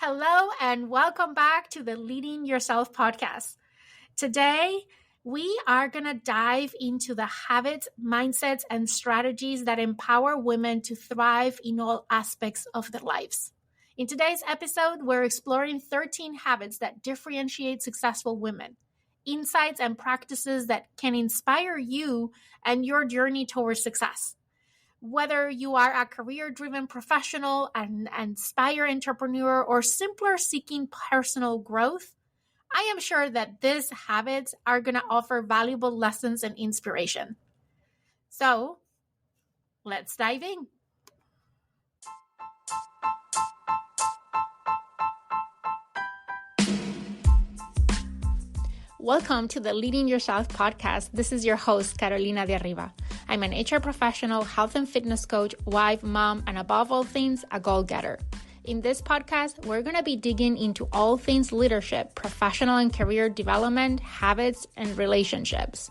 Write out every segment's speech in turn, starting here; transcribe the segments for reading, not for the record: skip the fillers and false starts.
Hello and welcome back to the Leading Yourself podcast. Today, we are going to dive into the habits, mindsets, and strategies that empower women to thrive in all aspects of their lives. In today's episode, we're exploring 13 habits that differentiate successful women, insights and practices that can inspire you and your journey towards success. Whether you are a career-driven professional, an inspired entrepreneur, or simply seeking personal growth, I am sure that these habits are going to offer valuable lessons and inspiration. So, let's dive in. Welcome to the Leading Yourself podcast. This is your host, Carolina de Arriba. I'm an HR professional, health and fitness coach, wife, mom, and above all things, a goal-getter. In this podcast, we're going to be digging into all things leadership, professional and career development, habits, and relationships.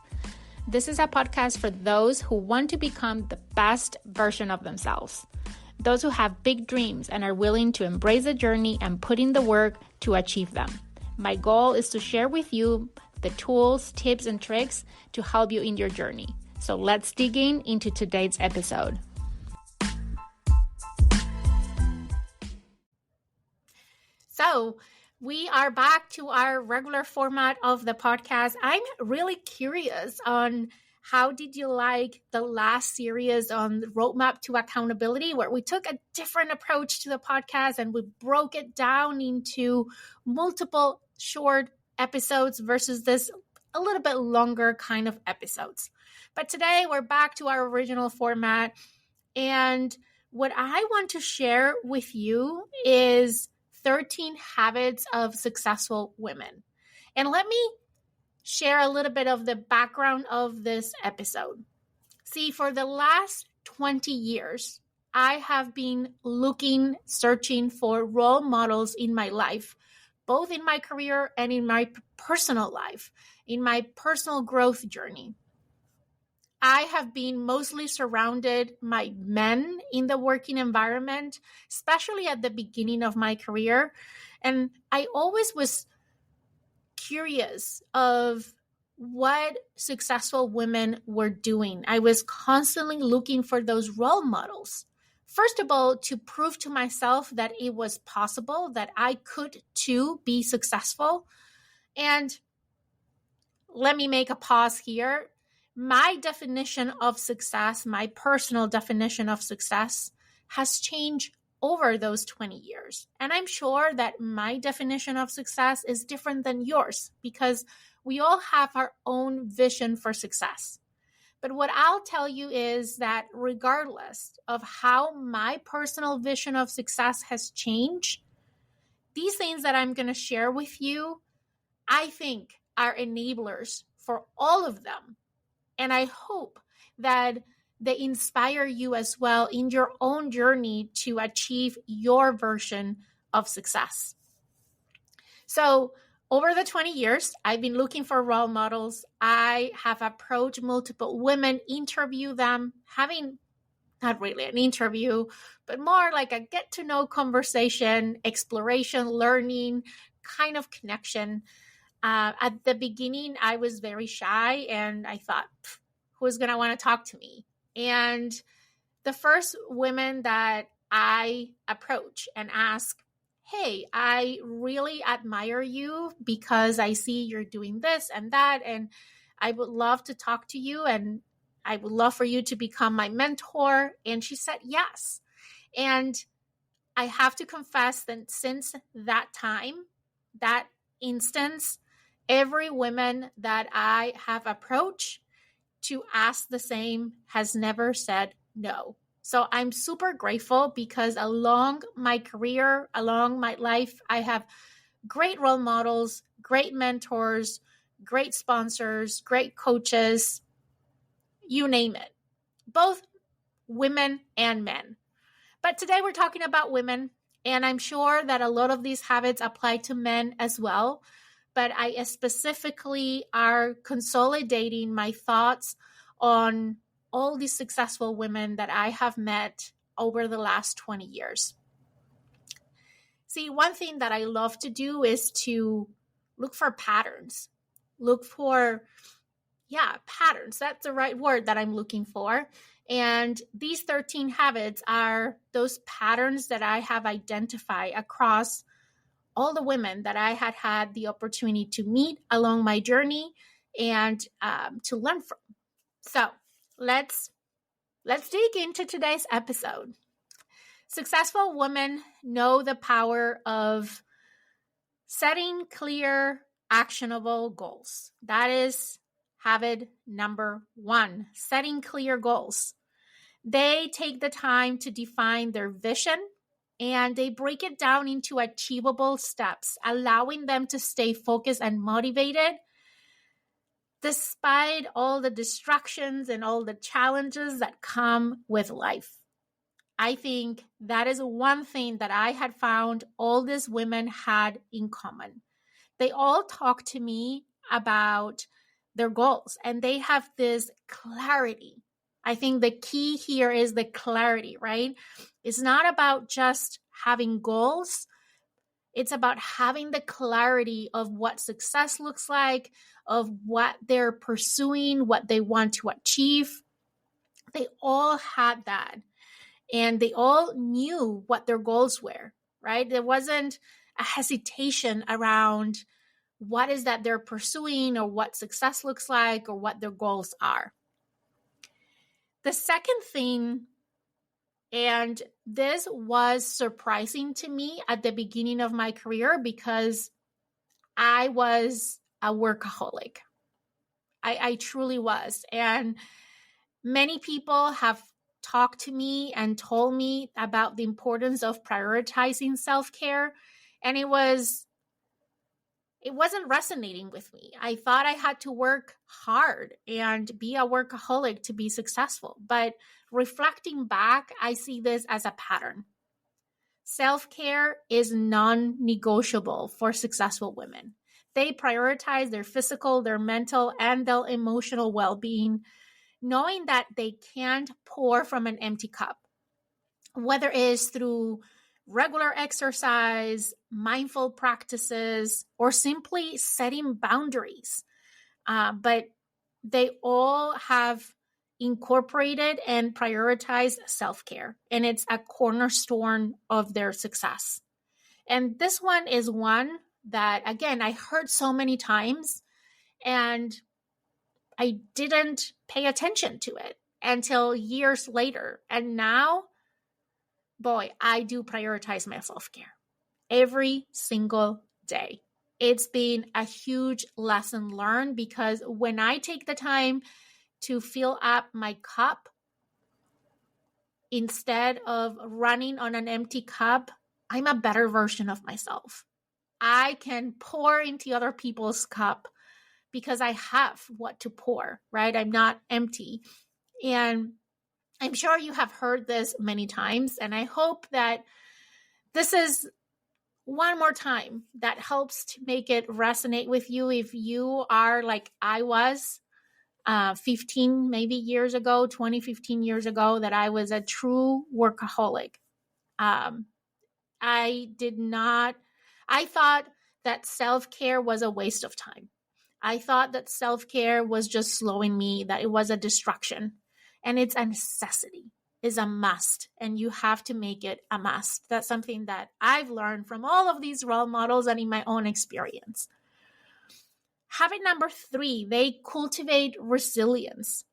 This is a podcast for those who want to become the best version of themselves. Those who have big dreams and are willing to embrace the journey and put in the work to achieve them. My goal is to share with you the tools, tips, and tricks to help you in your journey. So let's dig into today's episode. So we are back to our regular format of the podcast. I'm really curious on how did you like the last series on the Roadmap to Accountability, where we took a different approach to the podcast and we broke it down into multiple short episodes versus this a little bit longer kind of episodes. But today we're back to our original format. And what I want to share with you is 13 habits of successful women. And let me share a little bit of the background of this episode. See, for the last 20 years, I have been searching for role models in my life, both in my career and in my personal life, in my personal growth journey. I have been mostly surrounded by men in the working environment, especially at the beginning of my career. And I always was curious of what successful women were doing. I was constantly looking for those role models. First of all, to prove to myself that it was possible, that I could too be successful. And let me make a pause here. My definition of success, my personal definition of success, has changed over those 20 years. And I'm sure that my definition of success is different than yours because we all have our own vision for success. But what I'll tell you is that regardless of how my personal vision of success has changed, these things that I'm going to share with you, I think are enablers for all of them. And I hope that they inspire you as well in your own journey to achieve your version of success. So over the 20 years, I've been looking for role models. I have approached multiple women, interview them, having not really an interview, but more like a get-to-know conversation, exploration, learning, kind of connection. At the beginning, I was very shy and I thought, who's going to want to talk to me? And the first women that I approach and ask, hey, I really admire you because I see you're doing this and that, and I would love to talk to you and I would love for you to become my mentor. And she said yes. And I have to confess that since that time, that instance, every woman that I have approached to ask the same has never said no. So I'm super grateful because along my career, along my life, I have great role models, great mentors, great sponsors, great coaches, you name it, both women and men. But today we're talking about women, and I'm sure that a lot of these habits apply to men as well. But I specifically are consolidating my thoughts on all these successful women that I have met over the last 20 years. See, one thing that I love to do is to look for patterns. Look for, patterns. That's the right word that I'm looking for. And these 13 habits are those patterns that I have identified across all the women that I had the opportunity to meet along my journey and to learn from. So let's dig into today's episode. Successful women know the power of setting clear, actionable goals. That is habit number 1, setting clear goals. They take the time to define their vision and they break it down into achievable steps, allowing them to stay focused and motivated despite all the distractions and all the challenges that come with life. I think that is one thing that I had found all these women had in common. They all talk to me about their goals and they have this clarity. I think the key here is the clarity, right? It's not about just having goals. It's about having the clarity of what success looks like, of what they're pursuing, what they want to achieve. They all had that. And they all knew what their goals were, right? There wasn't a hesitation around what is that they're pursuing or what success looks like or what their goals are. The second thing, and this was surprising to me at the beginning of my career because I was a workaholic. I truly was. And many people have talked to me and told me about the importance of prioritizing self-care. And it wasn't resonating with me. I thought I had to work hard and be a workaholic to be successful. But reflecting back, I see this as a pattern. Self-care is non-negotiable for successful women. They prioritize their physical, their mental, and their emotional well-being, knowing that they can't pour from an empty cup, whether it is through regular exercise, mindful practices, or simply setting boundaries. But they all have incorporated and prioritized self-care, and it's a cornerstone of their success. And this one is one that, again, I heard so many times, and I didn't pay attention to it until years later. And now, boy, I do prioritize my self-care every single day. It's been a huge lesson learned because when I take the time to fill up my cup instead of running on an empty cup, I'm a better version of myself. I can pour into other people's cup because I have what to pour, right? I'm not empty. And I'm sure you have heard this many times, and I hope that this is one more time that helps to make it resonate with you if you are like I was 15 maybe years ago, 15 years ago, that I was a true workaholic. I thought that self-care was a waste of time. I thought that self-care was just slowing me, that it was a distraction. And it's a necessity, it's a must, and you have to make it a must. That's something that I've learned from all of these role models and in my own experience. Habit number 3, they cultivate resilience.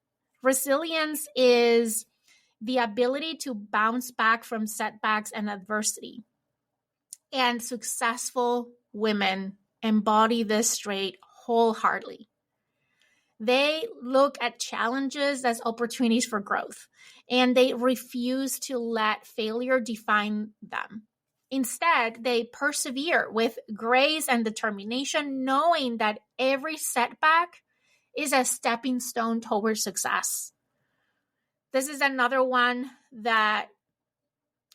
Resilience is the ability to bounce back from setbacks and adversity. And successful women embody this trait wholeheartedly. They look at challenges as opportunities for growth, and they refuse to let failure define them. Instead, they persevere with grace and determination, knowing that every setback is a stepping stone towards success. This is another one that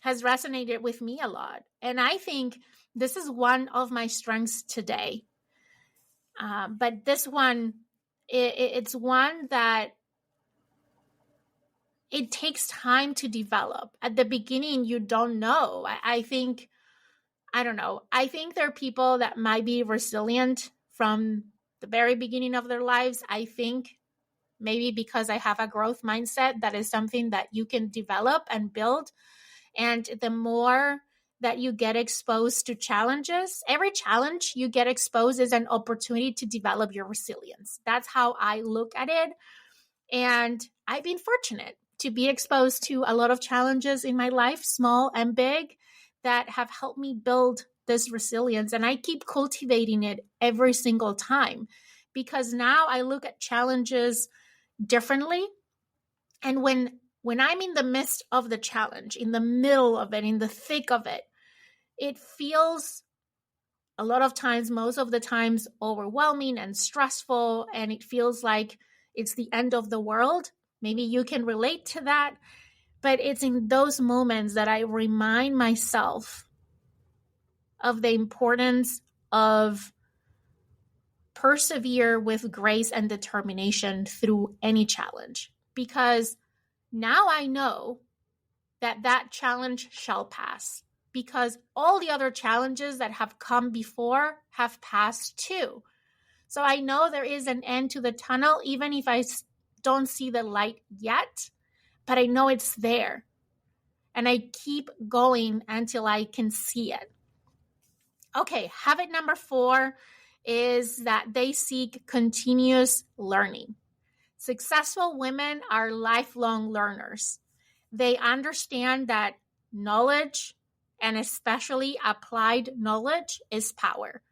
has resonated with me a lot. And I think this is one of my strengths today. But this one, it's one that it takes time to develop. At the beginning, you don't know. I think I don't know. I think there are people that might be resilient from the very beginning of their lives. I think maybe because I have a growth mindset, that is something that you can develop and build. And the more that you get exposed to challenges, every challenge you get exposed is an opportunity to develop your resilience. That's how I look at it. And I've been fortunate to be exposed to a lot of challenges in my life, small and big, that have helped me build this resilience. And I keep cultivating it every single time because now I look at challenges differently. And when I'm in the midst of the challenge, in the middle of it, in the thick of it, it feels a lot of times, most of the times, overwhelming and stressful. And it feels like it's the end of the world. Maybe you can relate to that. But it's in those moments that I remind myself of the importance of persevere with grace and determination through any challenge. Because now I know that that challenge shall pass, because all the other challenges that have come before have passed too. So I know there is an end to the tunnel, even if I don't see the light yet, but I know it's there. And I keep going until I can see it. Okay, habit number 4 is that they seek continuous learning. Successful women are lifelong learners. They understand that knowledge, and especially applied knowledge, is power.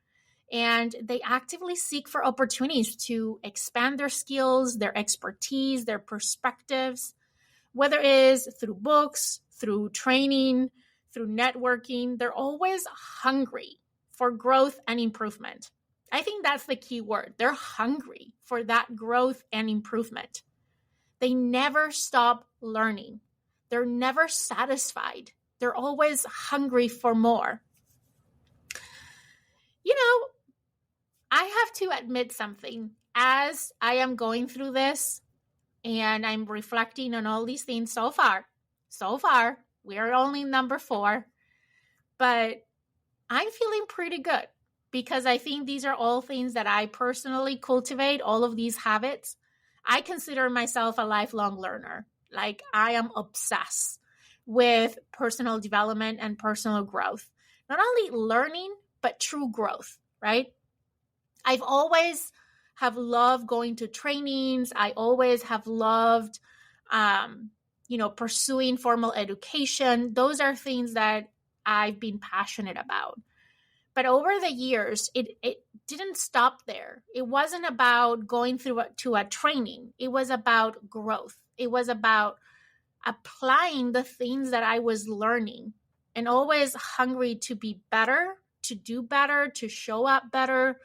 And they actively seek for opportunities to expand their skills, their expertise, their perspectives, whether it is through books, through training, through networking. They're always hungry for growth and improvement. I think that's the key word. They're hungry for that growth and improvement. They never stop learning. They're never satisfied. They're always hungry for more. You know, I have to admit something. As I am going through this and I'm reflecting on all these things so far, we are only number 4, but I'm feeling pretty good because I think these are all things that I personally cultivate, all of these habits. I consider myself a lifelong learner. Like, I am obsessed with personal development and personal growth. Not only learning, but true growth, right? I've always have loved going to trainings. I always have loved, pursuing formal education. Those are things that I've been passionate about. But over the years, it didn't stop there. It wasn't about going through to a training. It was about growth. It was about applying the things that I was learning, and always hungry to be better, to do better, to show up better,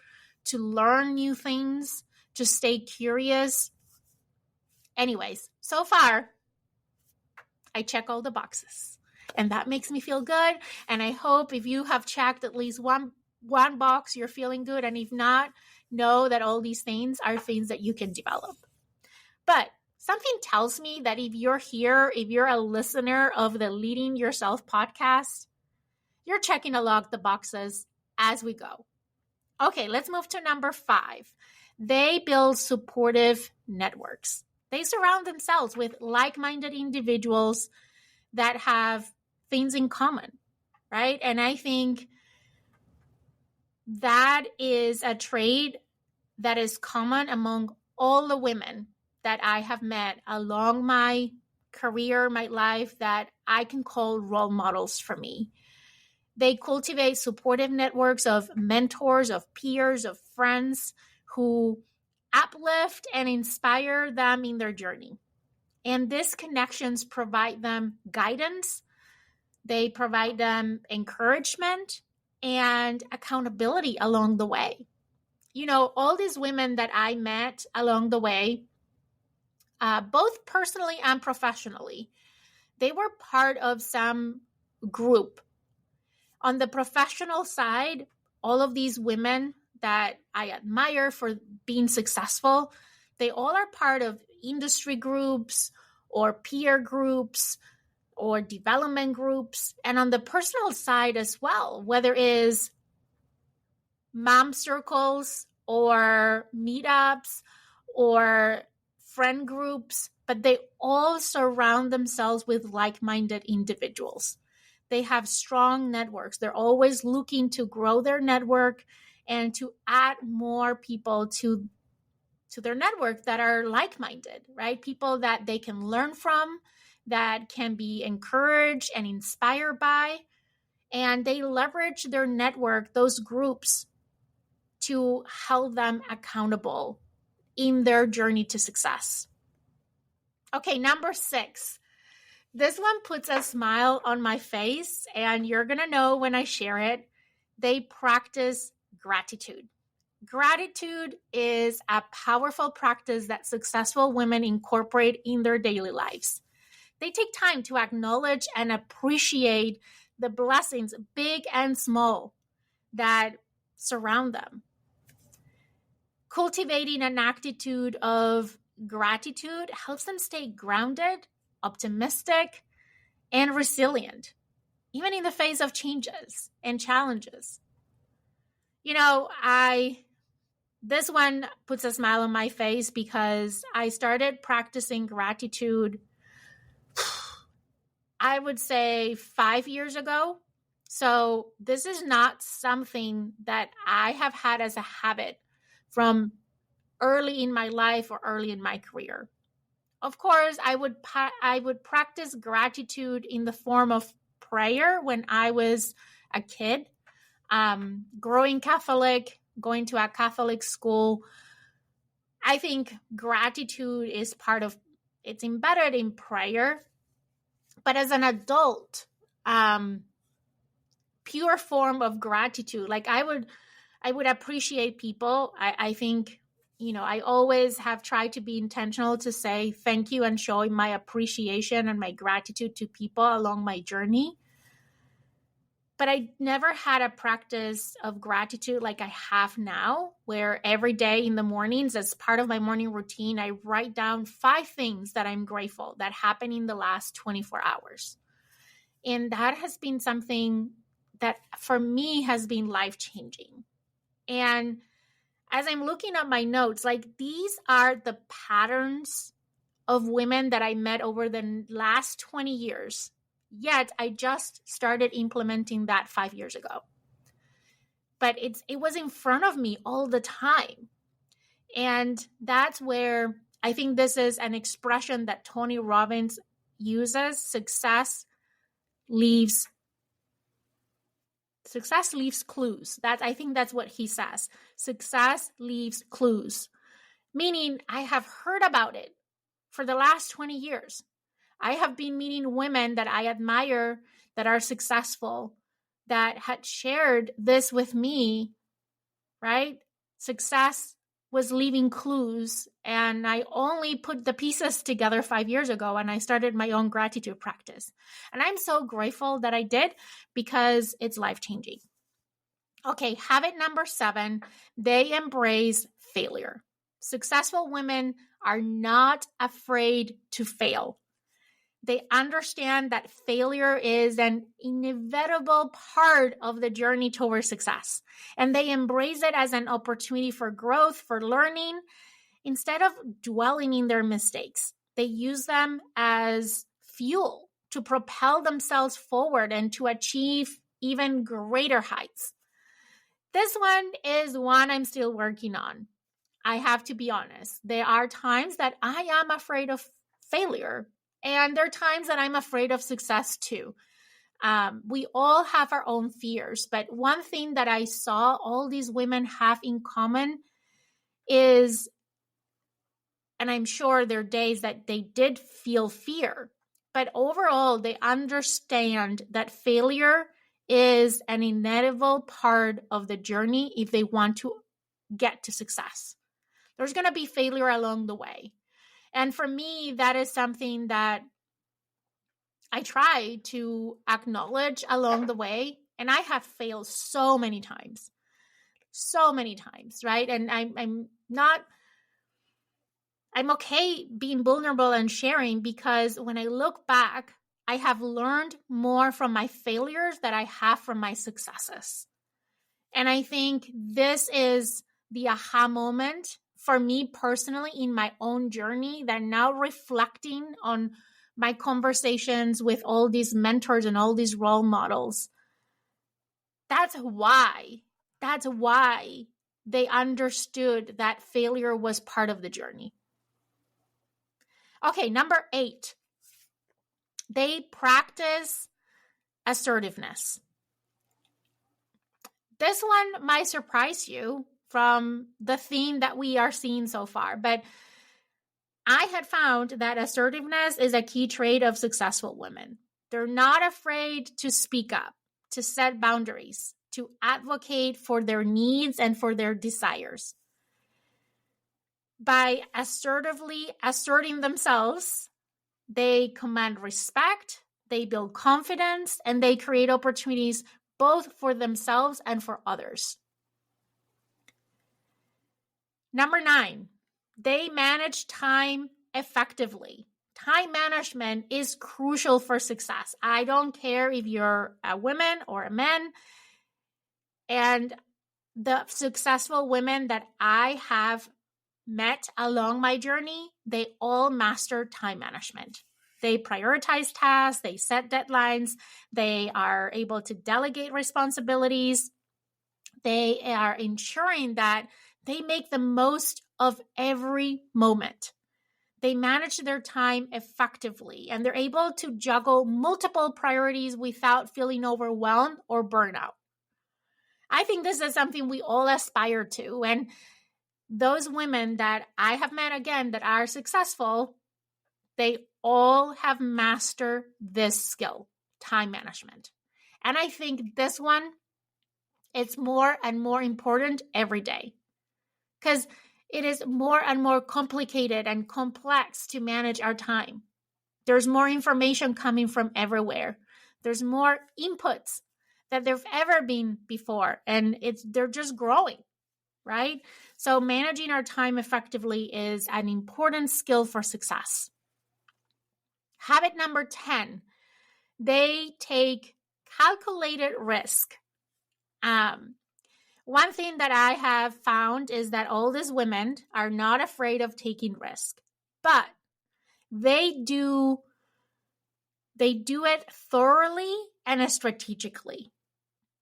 to learn new things, to stay curious. Anyways, so far, I check all the boxes. And that makes me feel good. And I hope if you have checked at least one box, you're feeling good. And if not, know that all these things are things that you can develop. But something tells me that if you're here, if you're a listener of the Leading Yourself podcast, you're checking along the boxes as we go. Okay, let's move to number 5. They build supportive networks. They surround themselves with like-minded individuals that have things in common, right? And I think that is a trait that is common among all the women that I have met along my career, my life, that I can call role models for me. They cultivate supportive networks of mentors, of peers, of friends who uplift and inspire them in their journey. And these connections provide them guidance, they provide them encouragement and accountability along the way. You know, all these women that I met along the way, both personally and professionally, they were part of some group. On the professional side, all of these women that I admire for being successful, they all are part of industry groups or peer groups, or development groups, and on the personal side as well, whether it is mom circles or meetups or friend groups, but they all surround themselves with like-minded individuals. They have strong networks. They're always looking to grow their network and to add more people to their network that are like-minded, right? People that they can learn from, that can be encouraged and inspired by, and they leverage their network, those groups, to hold them accountable in their journey to success. Okay, number 6. This one puts a smile on my face, and you're going to know when I share it. They practice gratitude. Gratitude is a powerful practice that successful women incorporate in their daily lives. They take time to acknowledge and appreciate the blessings, big and small, that surround them. Cultivating an attitude of gratitude helps them stay grounded, optimistic, and resilient, even in the face of changes and challenges. This one puts a smile on my face because I started practicing gratitude, I would say 5 years ago. So this is not something that I have had as a habit from early in my life or early in my career. Of course, I would practice gratitude in the form of prayer when I was a kid. Growing Catholic, going to a Catholic school, I think gratitude is it's embedded in prayer. But as an adult, pure form of gratitude, like I would appreciate people. I think, I always have tried to be intentional to say thank you and showing my appreciation and my gratitude to people along my journey. But I never had a practice of gratitude like I have now, where every day in the mornings, as part of my morning routine, I write down 5 things that I'm grateful that happened in the last 24 hours. And that has been something that for me has been life-changing. And as I'm looking at my notes, like these are the patterns of women that I met over the last 20 years. Yet I just started implementing that 5 years ago. But it was in front of me all the time. And that's where I think this is an expression that Tony Robbins uses. Success leaves clues. I think that's what he says. Success leaves clues. Meaning I have heard about it for the last 20 years. I have been meeting women that I admire, that are successful, that had shared this with me, right? Success was leaving clues, and I only put the pieces together 5 years ago, and I started my own gratitude practice. And I'm so grateful that I did, because it's life-changing. Okay, habit number 7, they embrace failure. Successful women are not afraid to fail. They understand that failure is an inevitable part of the journey towards success. And they embrace it as an opportunity for growth, for learning. Instead of dwelling in their mistakes, they use them as fuel to propel themselves forward and to achieve even greater heights. This one is one I'm still working on. I have to be honest. There are times that I am afraid of failure. And there are times that I'm afraid of success too. We all have our own fears, but one thing that I saw all these women have in common is, and I'm sure there are days that they did feel fear, but overall they understand that failure is an inevitable part of the journey if they want to get to success. There's going to be failure along the way. And for me, that is something that I try to acknowledge along the way. And I have failed so many times, right? And I'm okay being vulnerable and sharing, because when I look back, I have learned more from my failures than I have from my successes. And I think this is the aha moment for me personally in my own journey, that now reflecting on my conversations with all these mentors and all these role models, that's why they understood that failure was part of the journey. Okay, number 8, they practice assertiveness. This one might surprise you from the theme that we are seeing so far, but I had found that assertiveness is a key trait of successful women. They're not afraid to speak up, to set boundaries, to advocate for their needs and for their desires. By assertively asserting themselves, they command respect, they build confidence, and they create opportunities both for themselves and for others. Number 9, they manage time effectively. Time management is crucial for success. I don't care if you're a woman or a man. And the successful women that I have met along my journey, they all master time management. They prioritize tasks, they set deadlines, they are able to delegate responsibilities. They are ensuring that they make the most of every moment. They manage their time effectively, and they're able to juggle multiple priorities without feeling overwhelmed or burnout. I think this is something we all aspire to. And those women that I have met, again, that are successful, they all have mastered this skill, time management. And I think this one, it's more and more important every day, because it is more and more complicated and complex to manage our time. There's more information coming from everywhere. There's more inputs than there've ever been before, and they're just growing, right? So managing our time effectively is an important skill for success. Habit number 10, they take calculated risk. One thing that I have found is that all these women are not afraid of taking risk, but they do it thoroughly and strategically.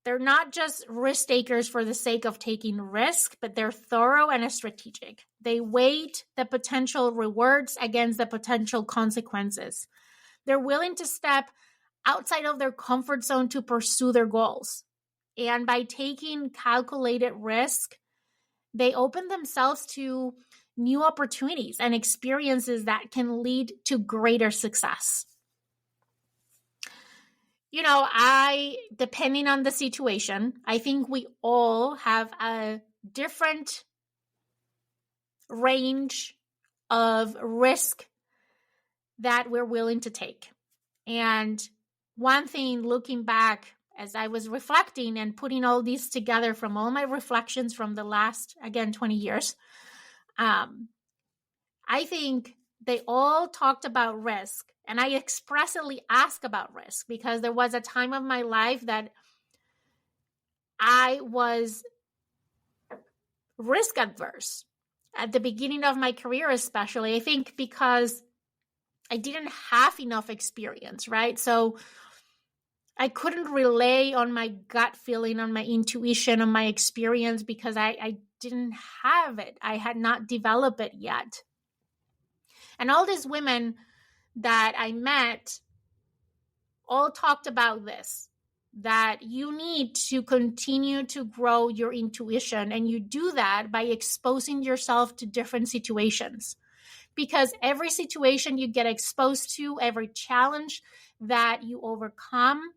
They're not just risk takers for the sake of taking risk, but they're thorough and strategic. They weigh the potential rewards against the potential consequences. They're willing to step outside of their comfort zone to pursue their goals. And by taking calculated risk, they open themselves to new opportunities and experiences that can lead to greater success. Depending on the situation, I think we all have a different range of risk that we're willing to take. And one thing, looking back, as I was reflecting and putting all these together from all my reflections from the last, 20 years, I think they all talked about risk. And I expressly asked about risk because there was a time of my life that I was risk adverse at the beginning of my career, especially. I think because I didn't have enough experience, right? So I couldn't rely on my gut feeling, on my intuition, on my experience because I didn't have it. I had not developed it yet. And all these women that I met all talked about this, that you need to continue to grow your intuition. And you do that by exposing yourself to different situations. Because every situation you get exposed to, every challenge that you overcome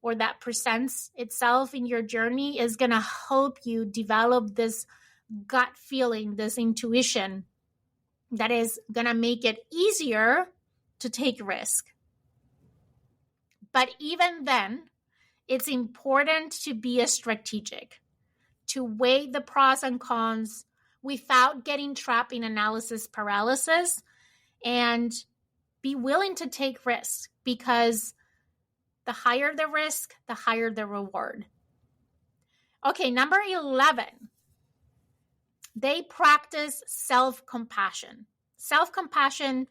or that presents itself in your journey is going to help you develop this gut feeling, this intuition that is going to make it easier to take risk. But even then, it's important to be strategic, to weigh the pros and cons without getting trapped in analysis paralysis, and be willing to take risks. because the higher the risk, the higher the reward. Okay, number 11, they practice self-compassion. Self-compassion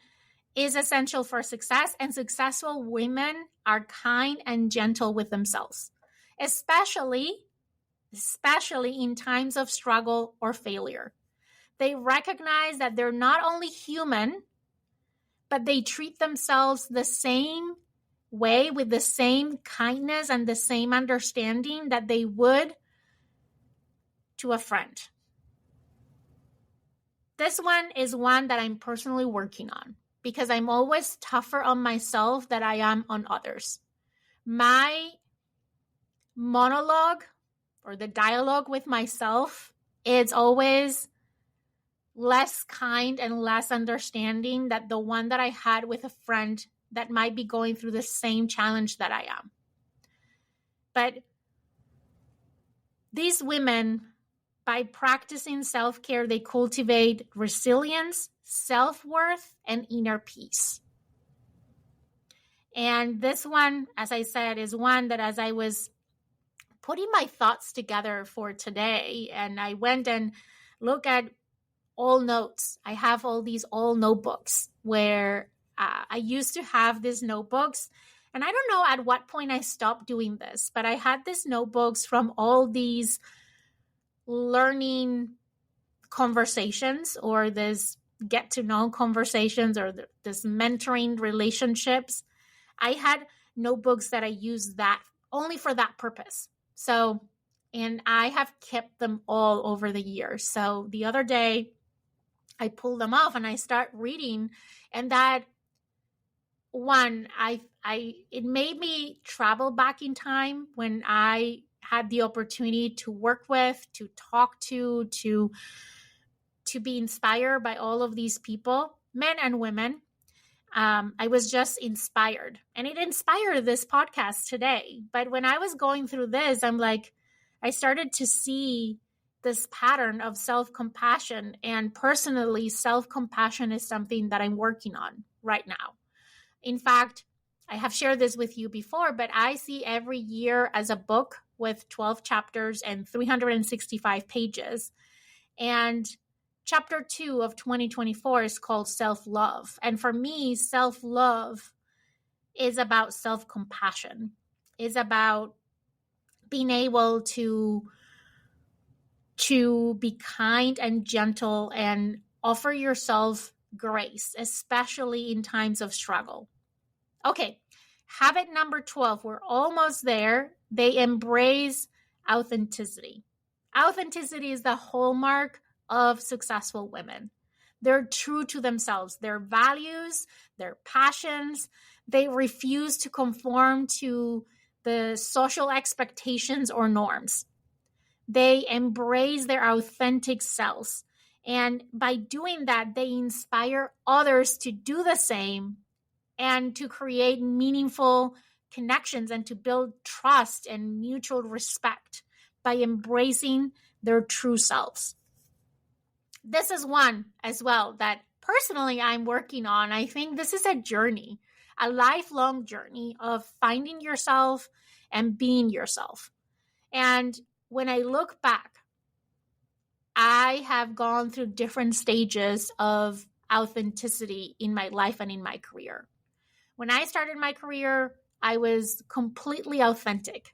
is essential for success, and successful women are kind and gentle with themselves, especially in times of struggle or failure. They recognize that they're not only human, but they treat themselves the same way, with the same kindness and the same understanding that they would to a friend. This one is one that I'm personally working on because I'm always tougher on myself than I am on others. My monologue or the dialogue with myself is always less kind and less understanding than the one that I had with a friend that might be going through the same challenge that I am. But these women, by practicing self-care, they cultivate resilience, self-worth, and inner peace. And this one, as I said, is one that as I was putting my thoughts together for today, and I went and looked at all notes. I have all these old notebooks where I used to have these notebooks. And I don't know at what point I stopped doing this, but I had these notebooks from all these learning conversations or this get to know conversations or this mentoring relationships. I had notebooks that I used that only for that purpose. So, and I have kept them all over the years. So the other day I pulled them off and I start reading, and that one, it made me travel back in time when I had the opportunity to work with, to talk to be inspired by all of these people, men and women. I was just inspired, and it inspired this podcast today. But when I was going through this, I'm like, I started to see this pattern of self-compassion, and personally, self-compassion is something that I'm working on right now. In fact, I have shared this with you before, but I see every year as a book with 12 chapters and 365 pages. And Chapter 2 of 2024 is called Self-Love. And for me, self-love is about self-compassion. It's about being able to be kind and gentle and offer yourself grace, especially in times of struggle. Okay, habit number 12. We're almost there. They embrace authenticity. Authenticity is the hallmark of successful women. They're true to themselves, their values, their passions. They refuse to conform to the social expectations or norms. They embrace their authentic selves. And by doing that, they inspire others to do the same and to create meaningful connections and to build trust and mutual respect by embracing their true selves. This is one as well that personally I'm working on. I think this is a journey, a lifelong journey of finding yourself and being yourself. And when I look back, I have gone through different stages of authenticity in my life and in my career. When I started my career, I was completely authentic.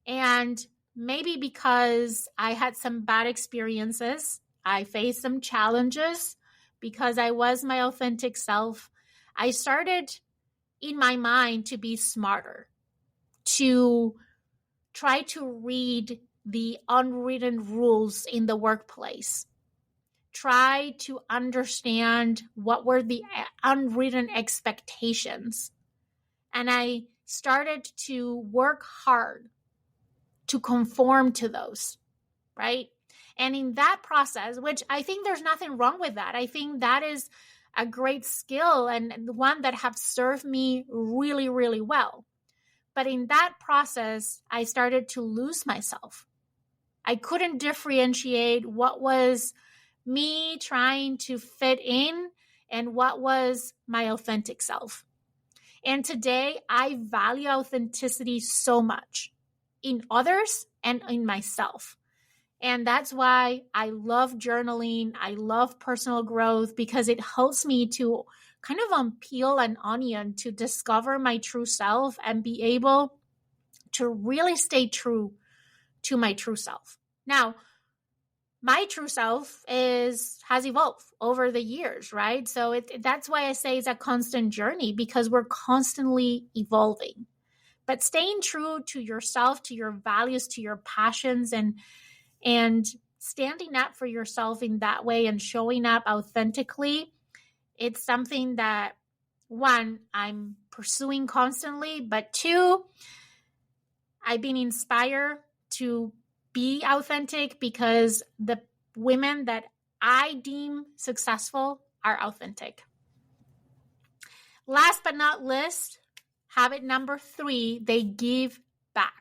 And maybe because I had some bad experiences, I faced some challenges because I was my authentic self. I started in my mind to be smarter, to try to read the unwritten rules in the workplace, try to understand what were the unwritten expectations. And I started to work hard to conform to those, right? And in that process, which I think there's nothing wrong with that. I think that is a great skill and one that have served me really, really well. But in that process, I started to lose myself. I couldn't differentiate what was me trying to fit in and what was my authentic self. And today I value authenticity so much in others and in myself. And that's why I love journaling. I love personal growth because it helps me to kind of unpeel an onion to discover my true self and be able to really stay true to my true self. Now, my true self has evolved over the years, right? So that's why I say it's a constant journey because we're constantly evolving. But staying true to yourself, to your values, to your passions, and standing up for yourself in that way and showing up authentically, it's something that, one, I'm pursuing constantly, but two, I've been inspired to be authentic because the women that I deem successful are authentic. Last but not least, habit number 3, they give back.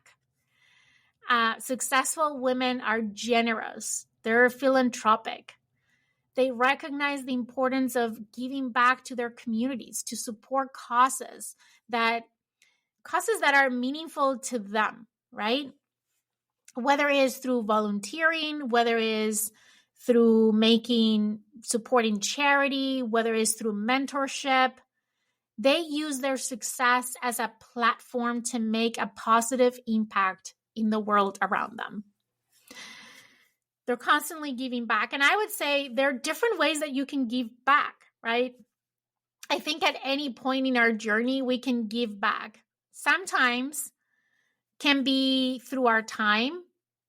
Successful women are generous. They're philanthropic. They recognize the importance of giving back to their communities, to support causes that are meaningful to them, right? Whether it is through volunteering, whether it is through supporting charity, whether it is through mentorship, they use their success as a platform to make a positive impact in the world around them. They're constantly giving back. And I would say there are different ways that you can give back, right? I think at any point in our journey, we can give back. Sometimes can be through our time.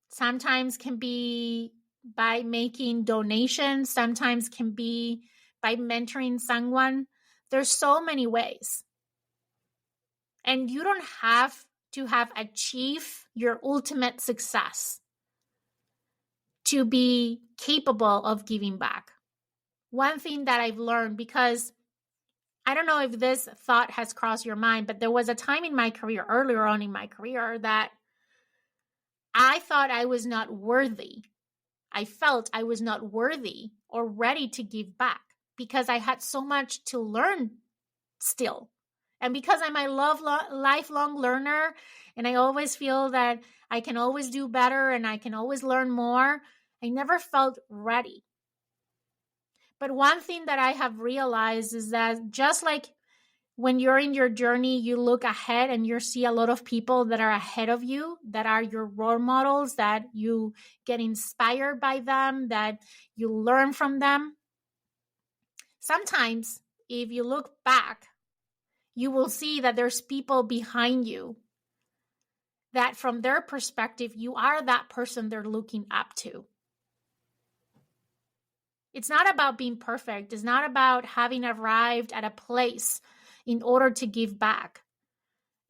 Sometimes can be by making donations. Sometimes can be by mentoring someone. There's so many ways. And you don't have to have achieved your ultimate success to be capable of giving back. One thing that I've learned, because I don't know if this thought has crossed your mind, but there was a time in my career, earlier on in my career, that I thought I was not worthy. I felt I was not worthy or ready to give back because I had so much to learn still. And because I'm a lifelong learner, and I always feel that I can always do better and I can always learn more, I never felt ready. But one thing that I have realized is that just like when you're in your journey, you look ahead and you see a lot of people that are ahead of you, that are your role models, that you get inspired by them, that you learn from them. Sometimes, if you look back, you will see that there's people behind you that from their perspective, you are that person they're looking up to. It's not about being perfect. It's not about having arrived at a place in order to give back.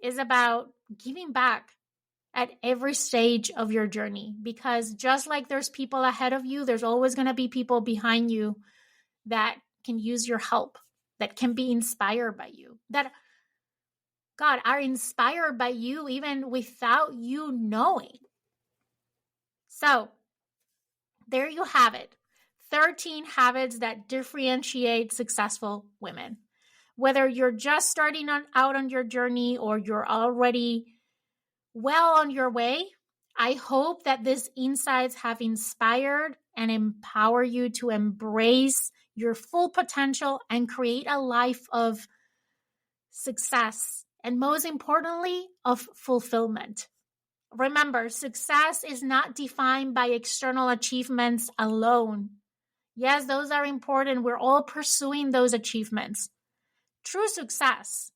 It's about giving back at every stage of your journey, because just like there's people ahead of you, there's always going to be people behind you that can use your help, that can be inspired by you, that God are inspired by you even without you knowing. So there you have it. 13 habits that differentiate successful women. Whether you're just starting out on your journey or you're already well on your way, I hope that these insights have inspired and empower you to embrace your full potential and create a life of success, and most importantly, of fulfillment. Remember, success is not defined by external achievements alone. Yes, those are important. We're all pursuing those achievements. True success,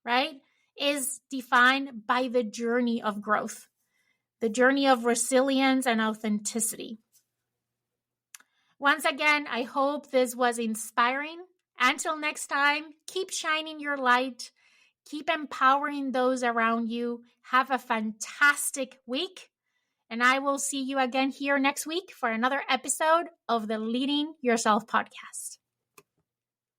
right, is defined by the journey of growth, the journey of resilience and authenticity. Once again, I hope this was inspiring. Until next time, keep shining your light. Keep empowering those around you. Have a fantastic week. And I will see you again here next week for another episode of the Leading Yourself podcast.